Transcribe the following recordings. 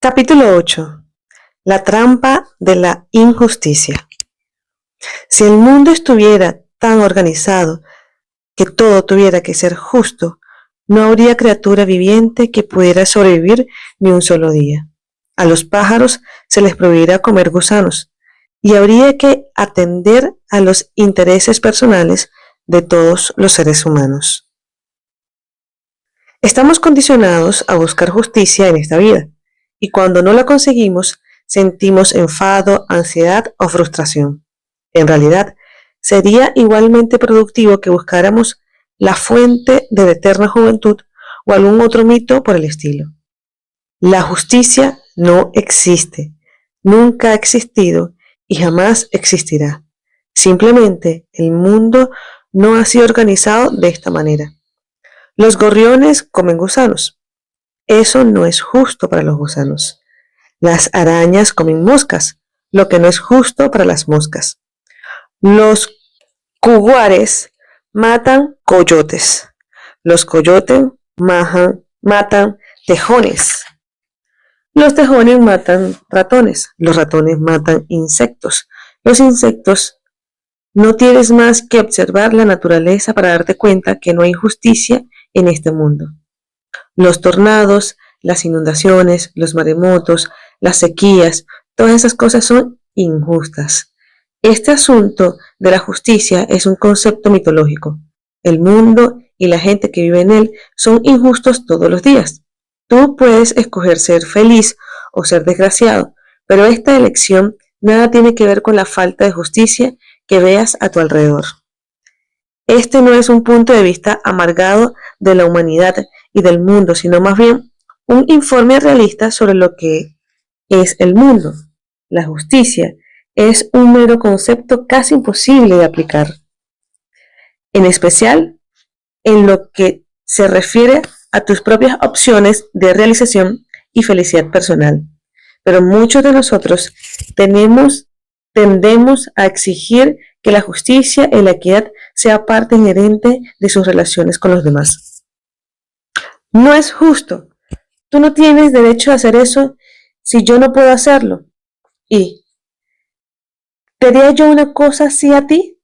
Capítulo 8. La trampa de la injusticia. Si el mundo estuviera tan organizado que todo tuviera que ser justo, no habría criatura viviente que pudiera sobrevivir ni un solo día. A los pájaros se les prohibirá comer gusanos y habría que atender a los intereses personales de todos los seres humanos. Estamos condicionados a buscar justicia en esta vida. Y cuando no la conseguimos, sentimos enfado, ansiedad o frustración. En realidad, sería igualmente productivo que buscáramos la fuente de la eterna juventud o algún otro mito por el estilo. La justicia no existe, nunca ha existido y jamás existirá. Simplemente el mundo no ha sido organizado de esta manera. Los gorriones comen gusanos. Eso no es justo para los gusanos. Las arañas comen moscas, lo que no es justo para las moscas. Los cuguares matan coyotes. Los coyotes matan tejones. Los tejones matan ratones. Los ratones matan insectos. Los insectos no tienes más que observar la naturaleza para darte cuenta que no hay justicia en este mundo. Los tornados, las inundaciones, los maremotos, las sequías, todas esas cosas son injustas. Este asunto de la justicia es un concepto mitológico. El mundo y la gente que vive en él son injustos todos los días. Tú puedes escoger ser feliz o ser desgraciado, pero esta elección nada tiene que ver con la falta de justicia que veas a tu alrededor. Este no es un punto de vista amargado de la humanidad y del mundo, sino más bien un informe realista sobre lo que es el mundo. La justicia es un mero concepto casi imposible de aplicar, en especial en lo que se refiere a tus propias opciones de realización y felicidad personal. Pero muchos de nosotros tendemos a exigir que la justicia y la equidad sea parte inherente de sus relaciones con los demás. No es justo. Tú no tienes derecho a hacer eso si yo no puedo hacerlo. ¿Y te haría yo una cosa así a ti?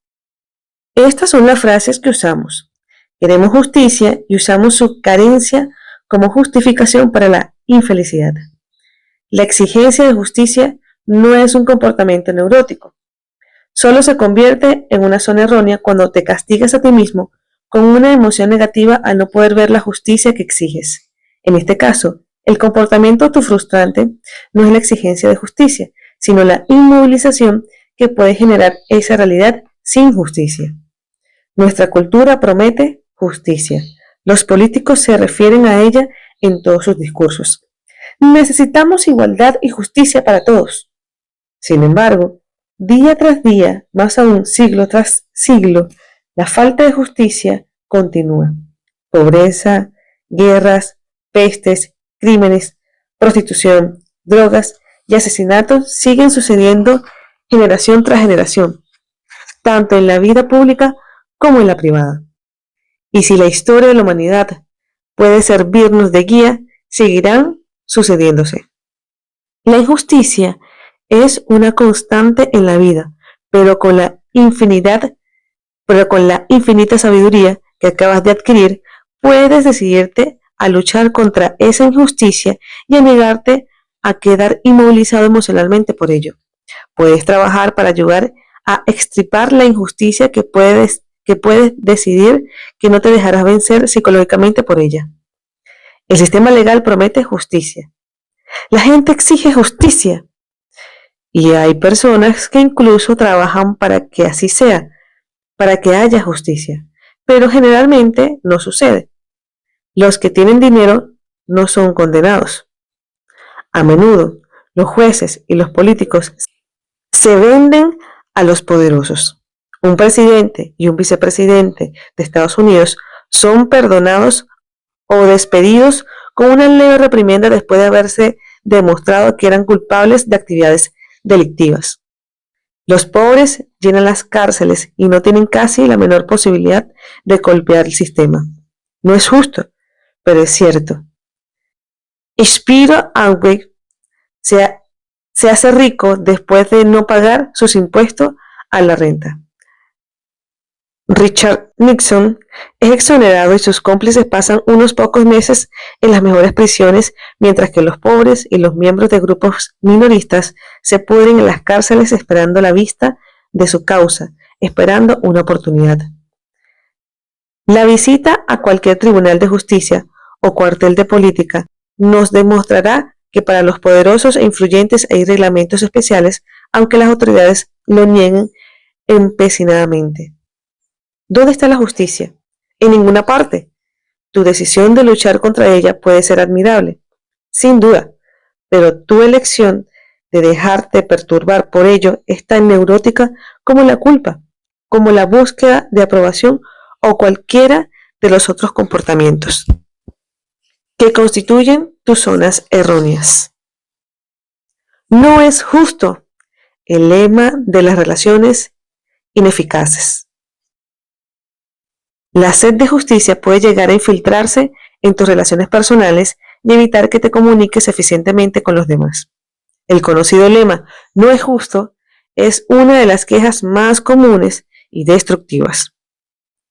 Estas son las frases que usamos. Queremos justicia y usamos su carencia como justificación para la infelicidad. La exigencia de justicia no es un comportamiento neurótico. Solo se convierte en una zona errónea cuando te castigas a ti mismo con una emoción negativa al no poder ver la justicia que exiges. En este caso, el comportamiento autofrustrante no es la exigencia de justicia, sino la inmovilización que puede generar esa realidad sin justicia. Nuestra cultura promete justicia. Los políticos se refieren a ella en todos sus discursos. Necesitamos igualdad y justicia para todos. Sin embargo, día tras día, más aún siglo tras siglo, la falta de justicia continúa. Pobreza, guerras, pestes, crímenes, prostitución, drogas y asesinatos siguen sucediendo generación tras generación, tanto en la vida pública como en la privada. Y si la historia de la humanidad puede servirnos de guía, seguirán sucediéndose. La injusticia es una constante en la vida, pero con la infinita sabiduría que acabas de adquirir, puedes decidirte a luchar contra esa injusticia y a negarte a quedar inmovilizado emocionalmente por ello. Puedes trabajar para ayudar a extirpar la injusticia que puedes decidir que no te dejarás vencer psicológicamente por ella. El sistema legal promete justicia. La gente exige justicia. Y hay personas que incluso trabajan para que así sea, para que haya justicia. Pero generalmente no sucede. Los que tienen dinero no son condenados. A menudo, los jueces y los políticos se venden a los poderosos. Un presidente y un vicepresidente de Estados Unidos son perdonados o despedidos con una leve reprimenda después de haberse demostrado que eran culpables de actividades delictivas. Los pobres llenan las cárceles y no tienen casi la menor posibilidad de golpear el sistema. No es justo, pero es cierto. Spiro Agnew se, se hace rico después de no pagar sus impuestos a la renta. Richard Nixon es exonerado y sus cómplices pasan unos pocos meses en las mejores prisiones, mientras que los pobres y los miembros de grupos minoristas se pudren en las cárceles esperando la vista de su causa, esperando una oportunidad. La visita a cualquier tribunal de justicia o cuartel de política nos demostrará que para los poderosos e influyentes hay reglamentos especiales, aunque las autoridades lo nieguen empecinadamente. ¿Dónde está la justicia? En ninguna parte. Tu decisión de luchar contra ella puede ser admirable, sin duda, pero tu elección de dejarte perturbar por ello es tan neurótica como la culpa, como la búsqueda de aprobación o cualquiera de los otros comportamientos que constituyen tus zonas erróneas. No es justo el lema de las relaciones ineficaces. La sed de justicia puede llegar a infiltrarse en tus relaciones personales y evitar que te comuniques eficientemente con los demás. El conocido lema "no es justo" es una de las quejas más comunes y destructivas.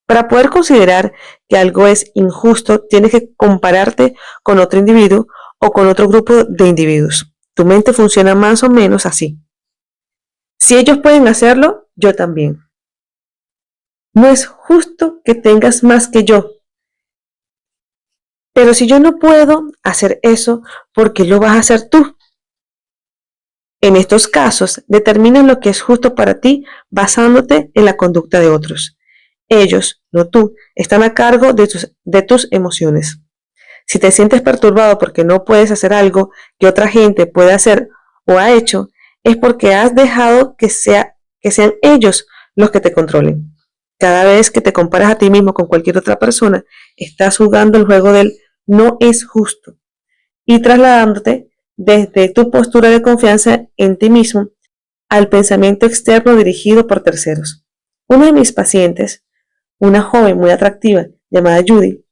Para poder considerar que algo es injusto, tienes que compararte con otro individuo o con otro grupo de individuos. Tu mente funciona más o menos así. Si ellos pueden hacerlo, yo también. No es justo que tengas más que yo. Pero si yo no puedo hacer eso, ¿por qué lo vas a hacer tú? En estos casos, determina lo que es justo para ti basándote en la conducta de otros. Ellos, no tú, están a cargo de tus emociones. Si te sientes perturbado porque no puedes hacer algo que otra gente puede hacer o ha hecho, es porque has dejado que sean ellos los que te controlen. Cada vez que te comparas a ti mismo con cualquier otra persona, estás jugando el juego del "no es justo" y trasladándote desde tu postura de confianza en ti mismo al pensamiento externo dirigido por terceros. Uno de mis pacientes, una joven muy atractiva llamada Judy,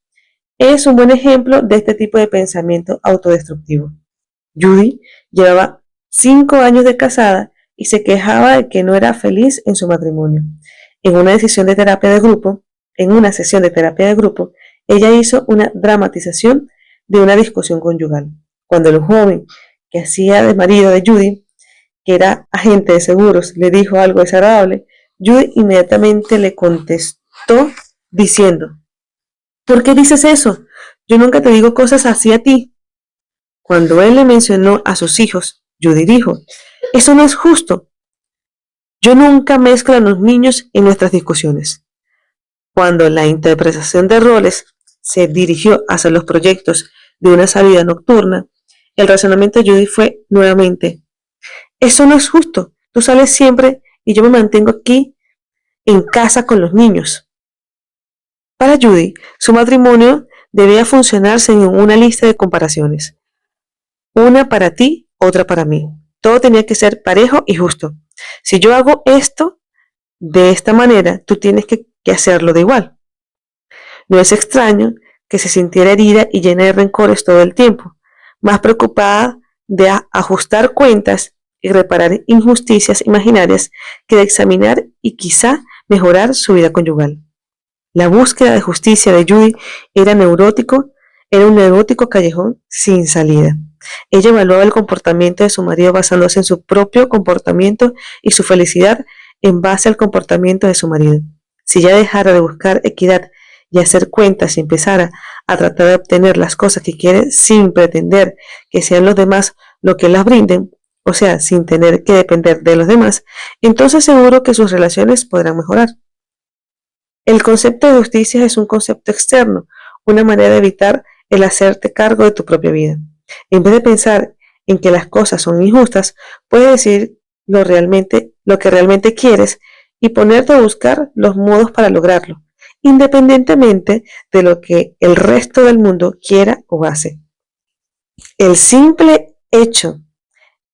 es un buen ejemplo de este tipo de pensamiento autodestructivo. Judy llevaba 5 años de casada y se quejaba de que no era feliz en su matrimonio. En una sesión de terapia de grupo, ella hizo una dramatización de una discusión conyugal. Cuando el joven que hacía de marido de Judy, que era agente de seguros, le dijo algo desagradable, Judy inmediatamente le contestó diciendo: ¿por qué dices eso? Yo nunca te digo cosas así a ti. Cuando él le mencionó a sus hijos, Judy dijo: eso no es justo. Yo nunca mezclo a los niños en nuestras discusiones. Cuando la interpretación de roles se dirigió hacia los proyectos de una salida nocturna, el razonamiento de Judy fue nuevamente: eso no es justo. Tú sales siempre y yo me mantengo aquí en casa con los niños. Para Judy, su matrimonio debía funcionar según una lista de comparaciones. Una para ti, otra para mí. Todo tenía que ser parejo y justo. Si yo hago esto de esta manera, tú tienes que hacerlo de igual. No es extraño que se sintiera herida y llena de rencores todo el tiempo, más preocupada de ajustar cuentas y reparar injusticias imaginarias que de examinar y quizá mejorar su vida conyugal. La búsqueda de justicia de Judy era un neurótico callejón sin salida. Ella evaluaba el comportamiento de su marido basándose en su propio comportamiento y su felicidad en base al comportamiento de su marido. Si ella dejara de buscar equidad y hacer cuentas y empezara a tratar de obtener las cosas que quiere sin pretender que sean los demás lo que las brinden, o sea, sin tener que depender de los demás, entonces seguro que sus relaciones podrán mejorar. El concepto de justicia es un concepto externo, una manera de evitar el hacerte cargo de tu propia vida. En vez de pensar en que las cosas son injustas, puedes decir lo que realmente quieres y ponerte a buscar los modos para lograrlo, independientemente de lo que el resto del mundo quiera o hace. El simple hecho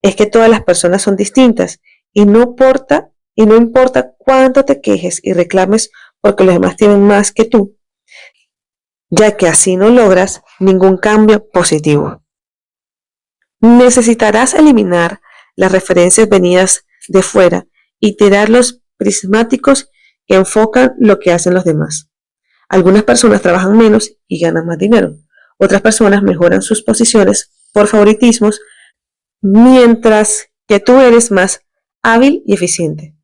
es que todas las personas son distintas y no importa cuánto te quejes y reclames porque los demás tienen más que tú, ya que así no logras ningún cambio positivo. Necesitarás eliminar las referencias venidas de fuera y tirar los prismáticos que enfocan lo que hacen los demás. Algunas personas trabajan menos y ganan más dinero. Otras personas mejoran sus posiciones por favoritismos, mientras que tú eres más hábil y eficiente.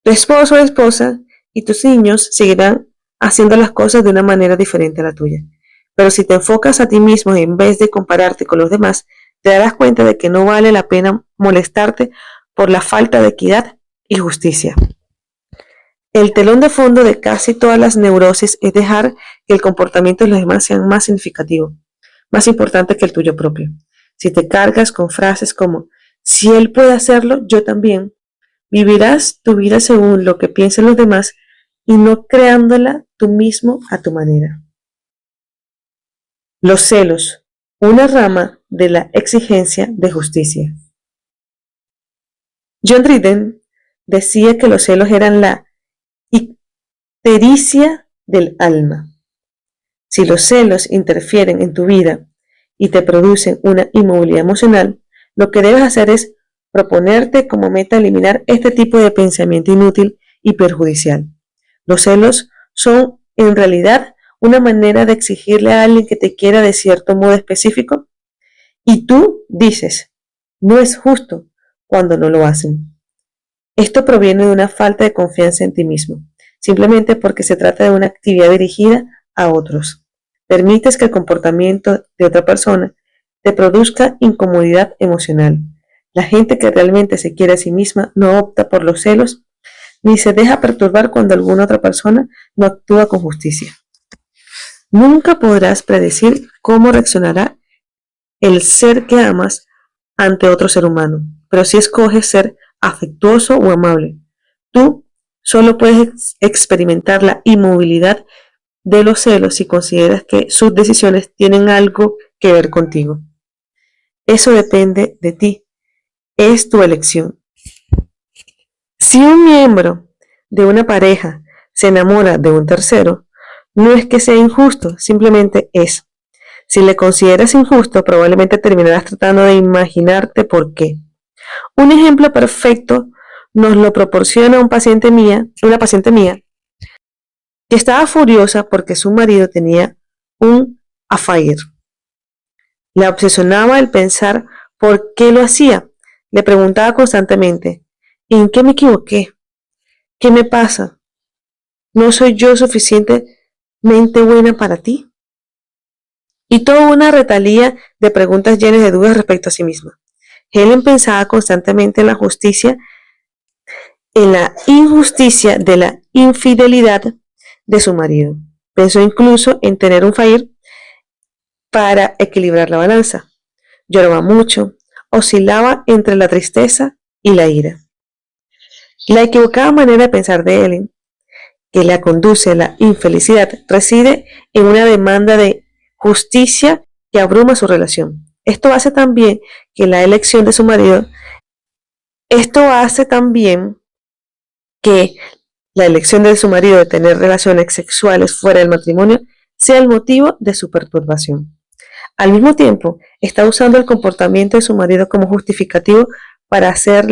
Tu esposo o esposa y tus niños seguirán haciendo las cosas de una manera diferente a la tuya. Pero si te enfocas a ti mismo en vez de compararte con los demás, te darás cuenta de que no vale la pena molestarte por la falta de equidad y justicia. El telón de fondo de casi todas las neurosis es dejar que el comportamiento de los demás sea más significativo, más importante que el tuyo propio. Si te cargas con frases como, si él puede hacerlo, yo también, vivirás tu vida según lo que piensen los demás y no creándola tú mismo a tu manera. Los celos, una rama de la exigencia de justicia. John Dryden decía que los celos eran la ictericia del alma. Si los celos interfieren en tu vida y te producen una inmovilidad emocional, lo que debes hacer es proponerte como meta eliminar este tipo de pensamiento inútil y perjudicial. Los celos son en realidad una manera de exigirle a alguien que te quiera de cierto modo específico y tú dices, no es justo cuando no lo hacen. Esto proviene de una falta de confianza en ti mismo, simplemente porque se trata de una actividad dirigida a otros. Permites que el comportamiento de otra persona te produzca incomodidad emocional. La gente que realmente se quiere a sí misma no opta por los celos ni se deja perturbar cuando alguna otra persona no actúa con justicia. Nunca podrás predecir cómo reaccionará el ser que amas ante otro ser humano, pero si escoges ser afectuoso o amable, tú solo puedes experimentar la inmovilidad de los celos si consideras que sus decisiones tienen algo que ver contigo. Eso depende de ti, es tu elección. Si un miembro de una pareja se enamora de un tercero, no es que sea injusto, simplemente es. Si le consideras injusto, probablemente terminarás tratando de imaginarte por qué. Un ejemplo perfecto nos lo proporciona una paciente mía, que estaba furiosa porque su marido tenía un affair. Le obsesionaba el pensar por qué lo hacía. Le preguntaba constantemente, ¿en qué me equivoqué? ¿Qué me pasa? ¿No soy yo suficientemente buena para ti? Y toda una retalía de preguntas llenas de dudas respecto a sí misma. Helen pensaba constantemente en la injusticia de la infidelidad de su marido. Pensó incluso en tener un affair para equilibrar la balanza. Lloraba mucho, oscilaba entre la tristeza y la ira. La equivocada manera de pensar de Helen, que la conduce a la infelicidad, reside en una demanda de justicia que abruma su relación. Esto hace también que la elección de su marido, de tener relaciones sexuales fuera del matrimonio sea el motivo de su perturbación. Al mismo tiempo, está usando el comportamiento de su marido como justificativo para hacer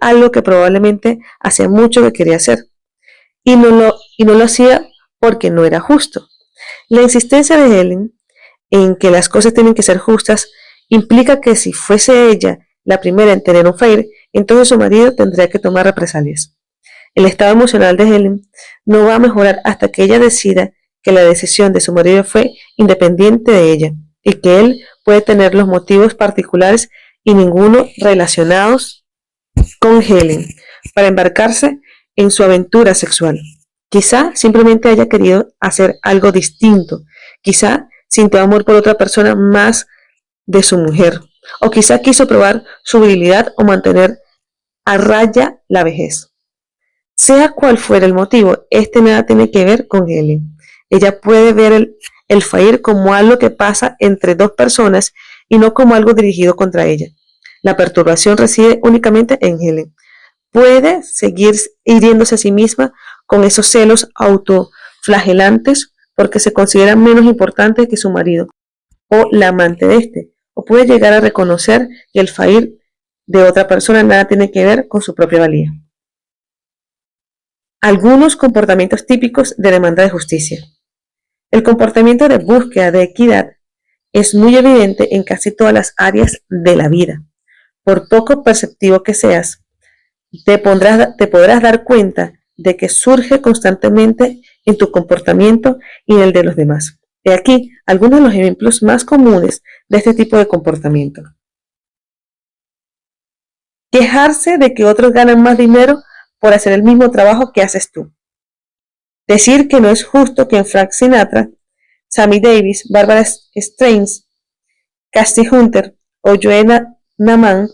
algo que probablemente hacía mucho que quería hacer y no lo hacía porque no era justo. La insistencia de Helen en que las cosas tienen que ser justas implica que si fuese ella la primera en tener un affair, entonces su marido tendría que tomar represalias. El estado emocional de Helen no va a mejorar hasta que ella decida que la decisión de su marido fue independiente de ella y que él puede tener los motivos particulares y ninguno relacionados con Helen para embarcarse en su aventura sexual. Quizá simplemente haya querido hacer algo distinto, quizá sintió amor por otra persona más de su mujer, o quizá quiso probar su virilidad o mantener a raya la vejez. Sea cual fuera el motivo, nada tiene que ver con Helen. Ella puede ver el affair como algo que pasa entre dos personas y no como algo dirigido contra ella. La perturbación reside únicamente en Helen. Puede seguir hiriéndose a sí misma con esos celos autoflagelantes porque se considera menos importante que su marido o la amante de este, o puede llegar a reconocer que el fair de otra persona nada tiene que ver con su propia valía. Algunos comportamientos típicos de demanda de justicia. El comportamiento de búsqueda de equidad es muy evidente en casi todas las áreas de la vida. Por poco perceptivo que seas, te podrás dar cuenta de que surge constantemente en tu comportamiento y en el de los demás. He aquí algunos de los ejemplos más comunes de este tipo de comportamiento. Quejarse de que otros ganan más dinero por hacer el mismo trabajo que haces tú. Decir que no es justo que Frank Sinatra, Sammy Davis, Barbara Streisand, Cassie Hunter o Joanna Namath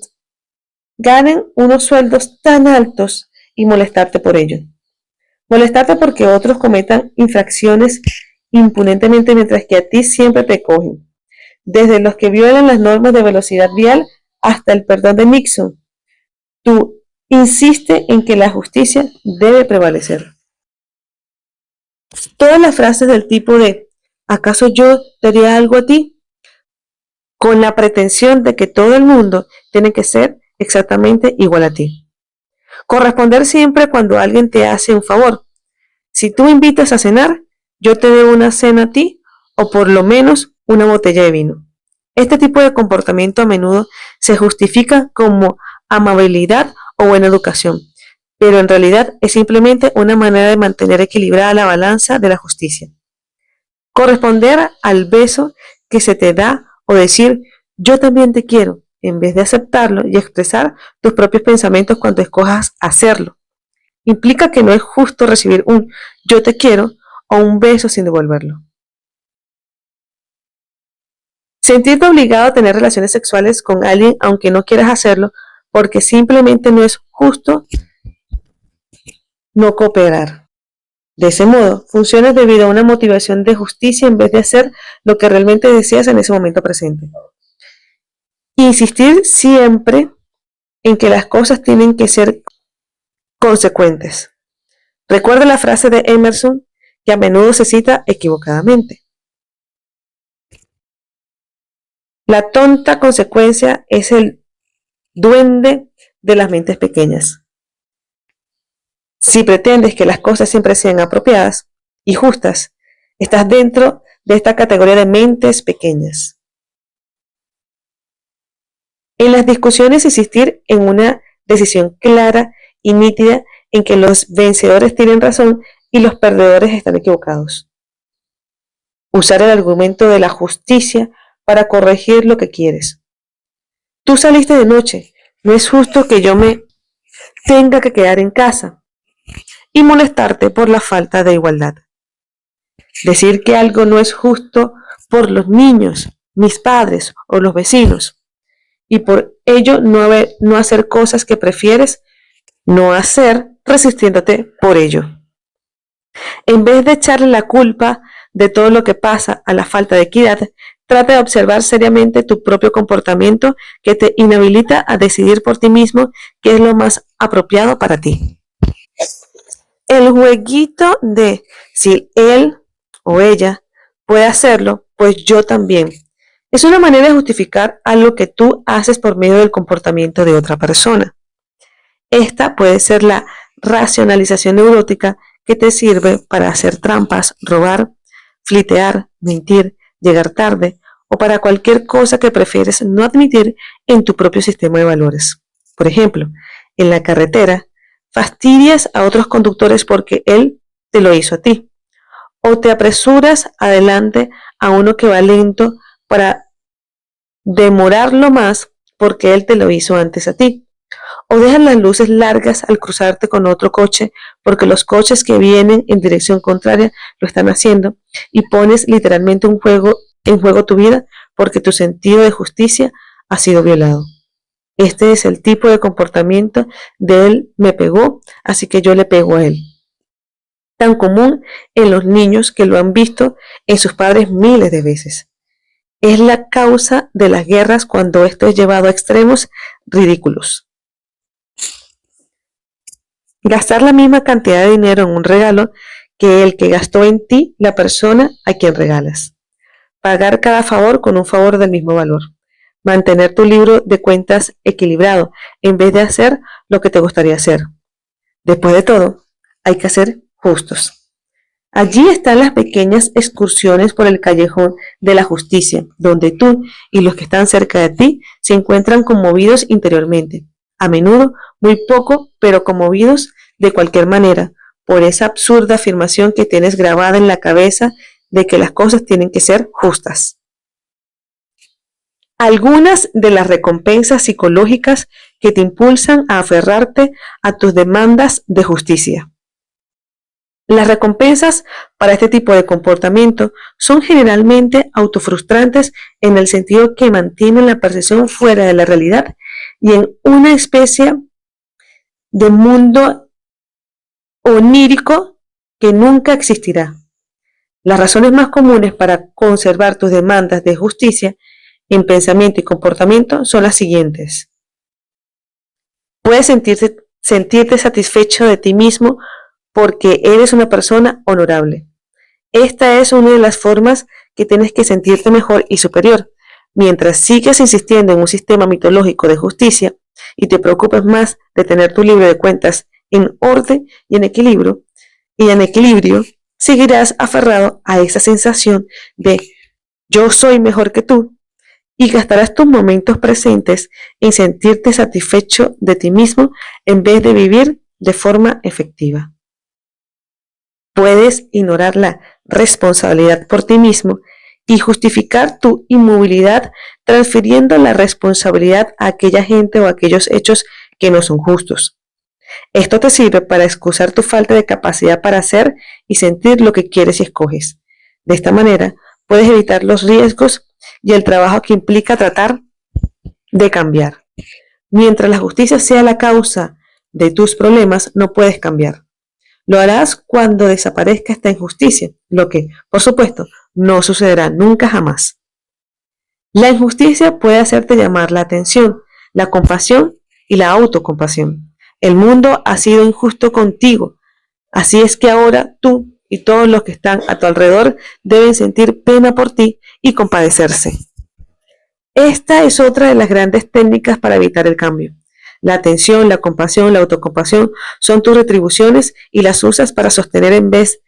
ganen unos sueldos tan altos y molestarte por ello. Molestarte porque otros cometan infracciones impunemente mientras que a ti siempre te cogen. Desde los que violan las normas de velocidad vial hasta el perdón de Nixon. Tú insiste en que la justicia debe prevalecer. Todas las frases del tipo de ¿acaso yo te haría algo a ti? Con la pretensión de que todo el mundo tiene que ser exactamente igual a ti. Corresponder siempre cuando alguien te hace un favor. Si tú invitas a cenar, yo te debo una cena a ti o por lo menos una botella de vino. Este tipo de comportamiento a menudo se justifica como amabilidad o buena educación, pero en realidad es simplemente una manera de mantener equilibrada la balanza de la justicia. Corresponder al beso que se te da o decir yo también te quiero, en vez de aceptarlo y expresar tus propios pensamientos cuando escojas hacerlo. Implica que no es justo recibir un yo te quiero o un beso sin devolverlo. Sentirte obligado a tener relaciones sexuales con alguien aunque no quieras hacerlo porque simplemente no es justo no cooperar. De ese modo, funciona debido a una motivación de justicia en vez de hacer lo que realmente deseas en ese momento presente. Insistir siempre en que las cosas tienen que ser consecuentes. Recuerda la frase de Emerson que a menudo se cita equivocadamente. La tonta consecuencia es el duende de las mentes pequeñas. Si pretendes que las cosas siempre sean apropiadas y justas, estás dentro de esta categoría de mentes pequeñas. En las discusiones, insistir en una decisión clara y nítida en que los vencedores tienen razón y los perdedores están equivocados. Usar el argumento de la justicia para corregir lo que quieres. Tú saliste de noche, no es justo que yo me tenga que quedar en casa y molestarte por la falta de igualdad. Decir que algo no es justo por los niños, mis padres o los vecinos y por ello no hacer cosas que prefieres no hacer resistiéndote por ello. En vez de echarle la culpa de todo lo que pasa a la falta de equidad, trata de observar seriamente tu propio comportamiento que te inhabilita a decidir por ti mismo qué es lo más apropiado para ti. El jueguito de si él o ella puede hacerlo, pues yo también. Es una manera de justificar algo que tú haces por medio del comportamiento de otra persona. Esta puede ser la racionalización neurótica que te sirve para hacer trampas, robar, flirtear, mentir, llegar tarde o para cualquier cosa que prefieres no admitir en tu propio sistema de valores. Por ejemplo, en la carretera, fastidias a otros conductores porque él te lo hizo a ti. O te apresuras adelante a uno que va lento para demorarlo más porque él te lo hizo antes a ti. O dejas las luces largas al cruzarte con otro coche porque los coches que vienen en dirección contraria lo están haciendo y pones literalmente en juego tu vida porque tu sentido de justicia ha sido violado. Este es el tipo de comportamiento de él me pegó, así que yo le pego a él. Tan común en los niños que lo han visto en sus padres miles de veces. Es la causa de las guerras cuando esto es llevado a extremos ridículos. Gastar la misma cantidad de dinero en un regalo que el que gastó en ti la persona a quien regalas. Pagar cada favor con un favor del mismo valor. mantener tu libro de cuentas equilibrado en vez de hacer lo que te gustaría hacer. Después de todo, hay que ser justos. Allí están las pequeñas excursiones por el callejón de la justicia, donde tú y los que están cerca de ti se encuentran conmovidos interiormente, a menudo muy poco, pero conmovidos de cualquier manera, por esa absurda afirmación que tienes grabada en la cabeza de que las cosas tienen que ser justas. Algunas de las recompensas psicológicas que te impulsan a aferrarte a tus demandas de justicia. Las recompensas para este tipo de comportamiento son generalmente autofrustrantes en el sentido que mantienen la percepción fuera de la realidad y en una especie de mundo onírico que nunca existirá. Las razones más comunes para conservar tus demandas de justicia en pensamiento y comportamiento son las siguientes. Puedes sentirte satisfecho de ti mismo porque eres una persona honorable. Esta es una de las formas que tienes que sentirte mejor y superior. Mientras sigues insistiendo en un sistema mitológico de justicia y te preocupes más de tener tu libro de cuentas en orden y en equilibrio, seguirás aferrado a esa sensación de yo soy mejor que tú y gastarás tus momentos presentes en sentirte satisfecho de ti mismo en vez de vivir de forma efectiva. Puedes ignorar la responsabilidad por ti mismo y justificar tu inmovilidad transfiriendo la responsabilidad a aquella gente o a aquellos hechos que no son justos. Esto te sirve para excusar tu falta de capacidad para hacer y sentir lo que quieres y escoges. De esta manera, puedes evitar los riesgos y el trabajo que implica tratar de cambiar. Mientras la justicia sea la causa de tus problemas, no puedes cambiar. Lo harás cuando desaparezca esta injusticia, lo que, por supuesto, no sucederá nunca jamás. La injusticia puede hacerte llamar la atención, la compasión y la autocompasión. El mundo ha sido injusto contigo, así es que ahora tú y todos los que están a tu alrededor deben sentir pena por ti y compadecerse. Esta es otra de las grandes técnicas para evitar el cambio. La atención, la compasión, la autocompasión son tus retribuciones y las usas para sostener en vez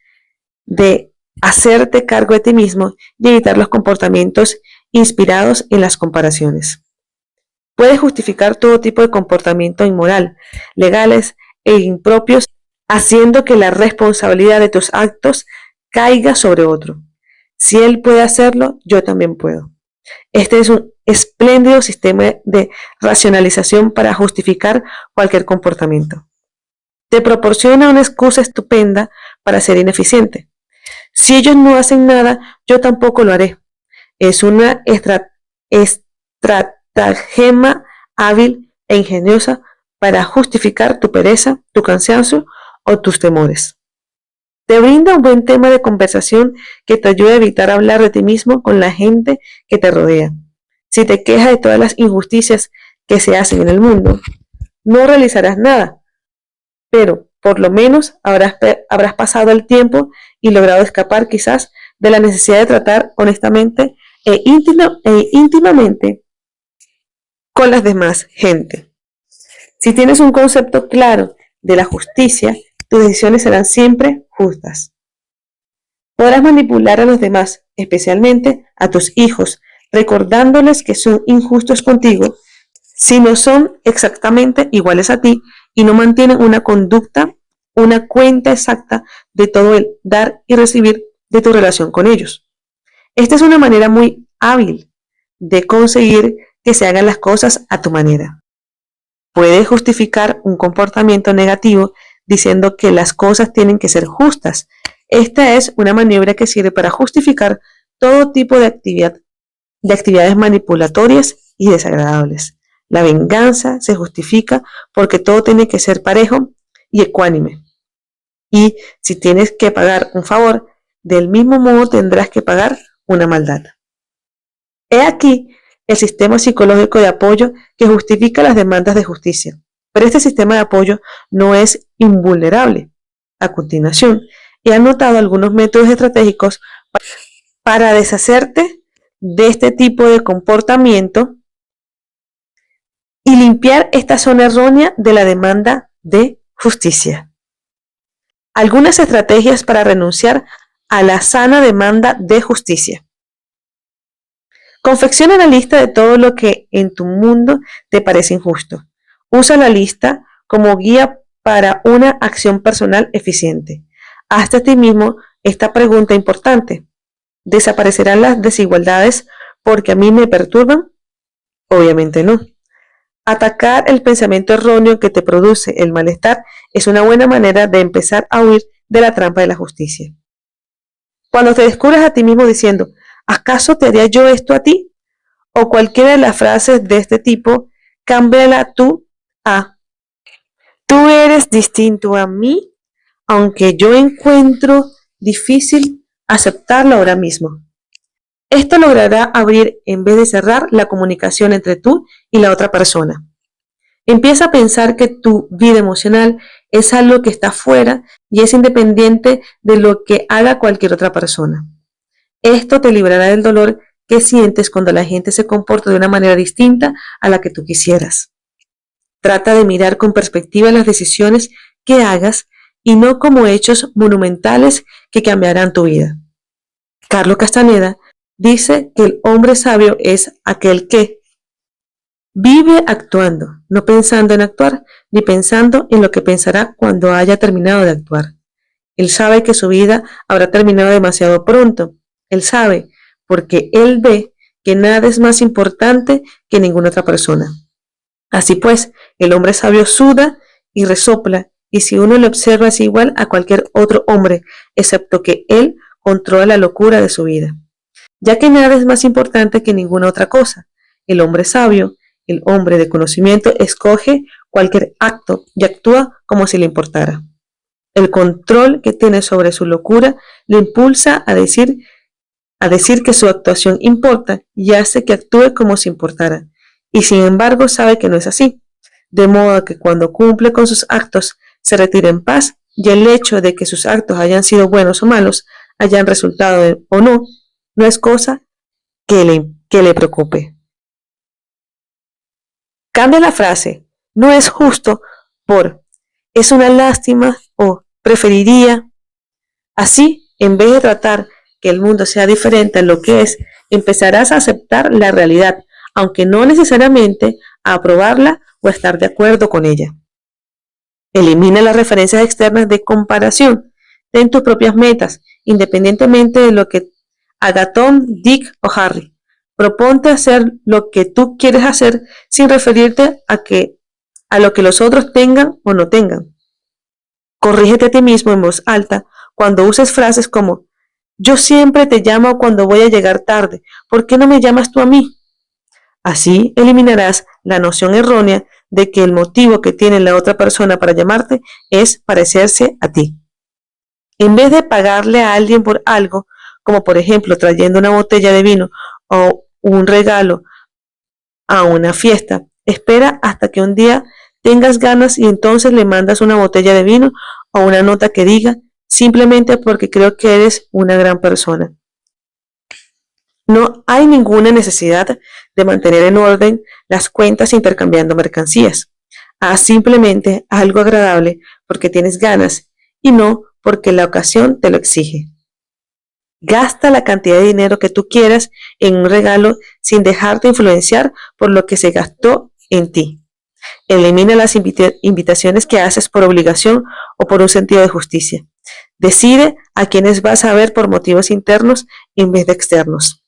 de hacerte cargo de ti mismo y evitar los comportamientos inspirados en las comparaciones. Puedes justificar todo tipo de comportamiento inmoral, legales e impropios, haciendo que la responsabilidad de tus actos caiga sobre otro. Si él puede hacerlo, yo también puedo. Este es un espléndido sistema de racionalización para justificar cualquier comportamiento. Te proporciona una excusa estupenda para ser ineficiente. Si ellos no hacen nada, yo tampoco lo haré. Es una estratagema hábil e ingeniosa para justificar tu pereza, tu cansancio o tus temores. Te brinda un buen tema de conversación que te ayuda a evitar hablar de ti mismo con la gente que te rodea. Si te quejas de todas las injusticias que se hacen en el mundo, no realizarás nada, pero por lo menos habrás pasado el tiempo y logrado escapar quizás de la necesidad de tratar honestamente e íntimamente con las demás gente. Si tienes un concepto claro de la justicia, tus decisiones serán siempre justas. Podrás manipular a los demás, especialmente a tus hijos, recordándoles que son injustos contigo si no son exactamente iguales a ti y no mantienen una cuenta exacta de todo el dar y recibir de tu relación con ellos. Esta es una manera muy hábil de conseguir que se hagan las cosas a tu manera. Puedes justificar un comportamiento negativo diciendo que las cosas tienen que ser justas. Esta es una maniobra que sirve para justificar todo tipo de actividades manipulatorias y desagradables. La venganza se justifica porque todo tiene que ser parejo y ecuánime. Y si tienes que pagar un favor, del mismo modo tendrás que pagar una maldad. He aquí el sistema psicológico de apoyo que justifica las demandas de justicia. Pero este sistema de apoyo no es invulnerable. A continuación, he anotado algunos métodos estratégicos para deshacerte de este tipo de comportamiento y limpiar esta zona errónea de la demanda de justicia. Algunas estrategias para renunciar a la sana demanda de justicia. Confecciona la lista de todo lo que en tu mundo te parece injusto. Usa la lista como guía para una acción personal eficiente. Hazte a ti mismo esta pregunta importante. ¿Desaparecerán las desigualdades porque a mí me perturban? Obviamente no. Atacar el pensamiento erróneo que te produce el malestar es una buena manera de empezar a huir de la trampa de la justicia. Cuando te descubras a ti mismo diciendo, ¿acaso te haría yo esto a ti? O cualquiera de las frases de este tipo, cámbiala tú a tú eres distinto a mí, aunque yo encuentro difícil aceptarlo ahora mismo. Esto logrará abrir en vez de cerrar la comunicación entre tú y la otra persona. Empieza a pensar que tu vida emocional es algo que está fuera y es independiente de lo que haga cualquier otra persona. Esto te librará del dolor que sientes cuando la gente se comporta de una manera distinta a la que tú quisieras. Trata de mirar con perspectiva las decisiones que hagas y no como hechos monumentales que cambiarán tu vida. Carlos Castaneda dice que el hombre sabio es aquel que vive actuando, no pensando en actuar, ni pensando en lo que pensará cuando haya terminado de actuar. Él sabe que su vida habrá terminado demasiado pronto. Él sabe, porque él ve que nada es más importante que ninguna otra persona. Así pues, el hombre sabio suda y resopla, y si uno le observa es igual a cualquier otro hombre, excepto que él controla la locura de su vida. Ya que nada es más importante que ninguna otra cosa, el hombre sabio, el hombre de conocimiento, escoge cualquier acto y actúa como si le importara. El control que tiene sobre su locura le impulsa a decir que su actuación importa y hace que actúe como si importara. Y sin embargo sabe que no es así, de modo que cuando cumple con sus actos se retira en paz y el hecho de que sus actos hayan sido buenos o malos, hayan resultado o no, no es cosa que le preocupe. Cambia la frase, no es justo, por es una lástima o preferiría. Así, en vez de tratar que el mundo sea diferente a lo que es, empezarás a aceptar la realidad, aunque no necesariamente a aprobarla o estar de acuerdo con ella. Elimina las referencias externas de comparación. Ten tus propias metas, independientemente de lo que haga Tom, Dick o Harry. Proponte hacer lo que tú quieres hacer sin referirte a lo que los otros tengan o no tengan. Corrígete a ti mismo en voz alta cuando uses frases como yo siempre te llamo cuando voy a llegar tarde, ¿por qué no me llamas tú a mí? Así eliminarás la noción errónea de que el motivo que tiene la otra persona para llamarte es parecerse a ti. En vez de pagarle a alguien por algo, como por ejemplo trayendo una botella de vino o un regalo a una fiesta, espera hasta que un día tengas ganas y entonces le mandas una botella de vino o una nota que diga simplemente porque creo que eres una gran persona. No hay ninguna necesidad de mantener en orden las cuentas intercambiando mercancías. Haz simplemente algo agradable porque tienes ganas y no porque la ocasión te lo exige. Gasta la cantidad de dinero que tú quieras en un regalo sin dejarte influenciar por lo que se gastó en ti. Elimina las invitaciones que haces por obligación o por un sentido de justicia. Decide a quienes vas a ver por motivos internos en vez de externos.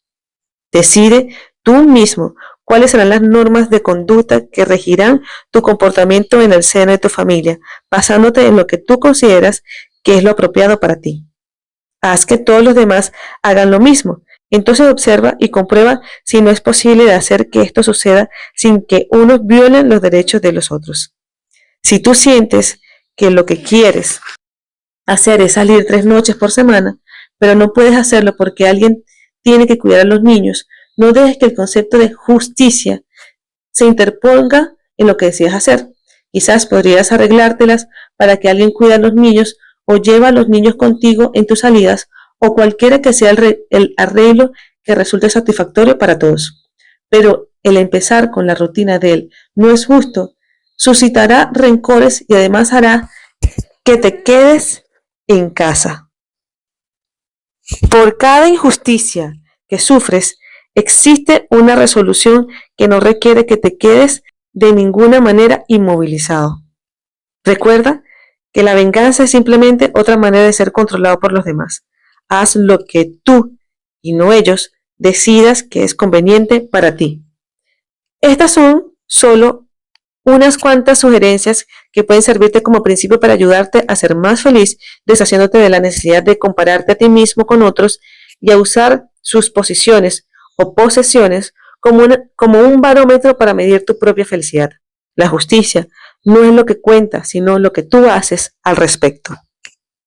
Decide tú mismo cuáles serán las normas de conducta que regirán tu comportamiento en el seno de tu familia, basándote en lo que tú consideras que es lo apropiado para ti. Haz que todos los demás hagan lo mismo. Entonces observa y comprueba si no es posible de hacer que esto suceda sin que unos violen los derechos de los otros. Si tú sientes que lo que quieres hacer es salir 3 noches por semana, pero no puedes hacerlo porque alguien tiene que cuidar a los niños, no dejes que el concepto de justicia se interponga en lo que decidas hacer. Quizás podrías arreglártelas para que alguien cuide a los niños o lleva a los niños contigo en tus salidas o cualquiera que sea el arreglo que resulte satisfactorio para todos. pero el empezar con la rutina del no es justo suscitará rencores y además hará que te quedes en casa. Por cada injusticia que sufres, existe una resolución que no requiere que te quedes de ninguna manera inmovilizado. Recuerda que la venganza es simplemente otra manera de ser controlado por los demás. Haz lo que tú y no ellos decidas que es conveniente para ti. Estas son solo unas cuantas sugerencias que pueden servirte como principio para ayudarte a ser más feliz, deshaciéndote de la necesidad de compararte a ti mismo con otros y a usar sus posiciones o posesiones como un barómetro para medir tu propia felicidad. La justicia no es lo que cuenta, sino lo que tú haces al respecto.